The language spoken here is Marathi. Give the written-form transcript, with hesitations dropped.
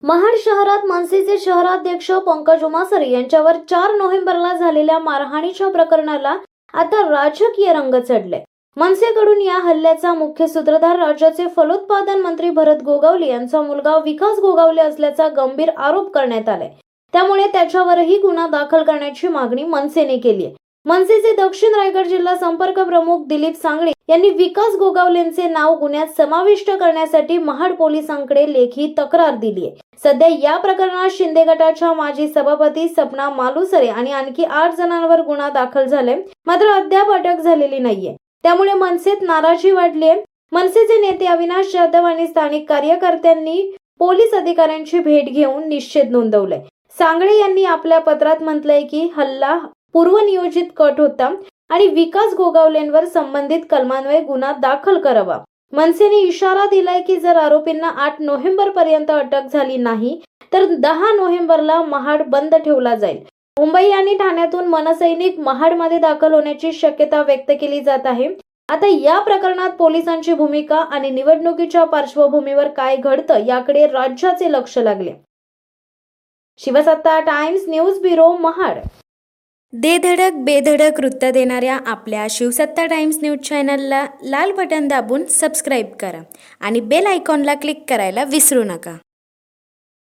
महाड शहरात मनसेचे शहराध्यक्ष पंकज उमासरे यांच्यावर 4 नोव्हेंबरला झालेल्या मारहाणीच्या प्रकरणाला आता राजकीय रंग चढले। मनसेकडून या हल्ल्याचा मुख्य सूत्रधार राज्याचे फलोत्पादन मंत्री भरत गोगावले यांचा मुलगा विकास गोगावले असल्याचा गंभीर आरोप करण्यात आलाय। त्यामुळे त्याच्यावरही गुन्हा दाखल करण्याची मागणी मनसेने केली आहे। मनसेचे दक्षिण रायगड जिल्हा संपर्क प्रमुख दिलीप सांगळे यांनी विकास गोगावलेंचे नाव गुन्ह्यात समाविष्ट करण्यासाठी महाड पोलिसांकडे लेखी तक्रार दिली आहे। सध्या या प्रकरणात शिंदे गटाच्या माजी सभापती सपना मालुसरे आणि आणखी 8 जणांवर गुन्हा दाखल झाले, मात्र अद्याप अटक झालेली नाहीये। त्यामुळे मनसेत नाराजी वाढली आहे। मनसेचे नेते अविनाश जाधव आणि स्थानिक कार्यकर्त्यांनी पोलीस अधिकाऱ्यांची भेट घेऊन निषेध नोंदवलाय। सांगळे यांनी आपल्या पत्रात म्हटलंय की हल्ला पूर्वनियोजित कट होता आणि विकास गोगावलेंवर संबंधित कलमान्वये गुन्हा दाखल करावा। मनसेने इशारा दिलाय की जर आरोपींना 8 नोव्हेंबर पर्यंत अटक झाली नाही तर 10 नोव्हेंबरला महाड बंद ठेवला जाईल। मुंबई आणि ठाण्यातून मनसैनिक महाडमध्ये दाखल होण्याची शक्यता व्यक्त केली जात आहे। आता या प्रकरणात पोलिसांची भूमिका आणि निवडणुकीच्या पार्श्वभूमीवर काय घडतं याकडे राज्याचे लक्ष लागले। शिवसत्ता टाइम्स न्यूज ब्युरो महाड। दे धडक बेधडक वृत्त देणाऱ्या आपल्या शिवसत्ता टाइम्स न्यूज चॅनलला लाल बटन दाबून सबस्क्राईब करा आणि बेल आयकॉनला क्लिक करायला विसरू नका।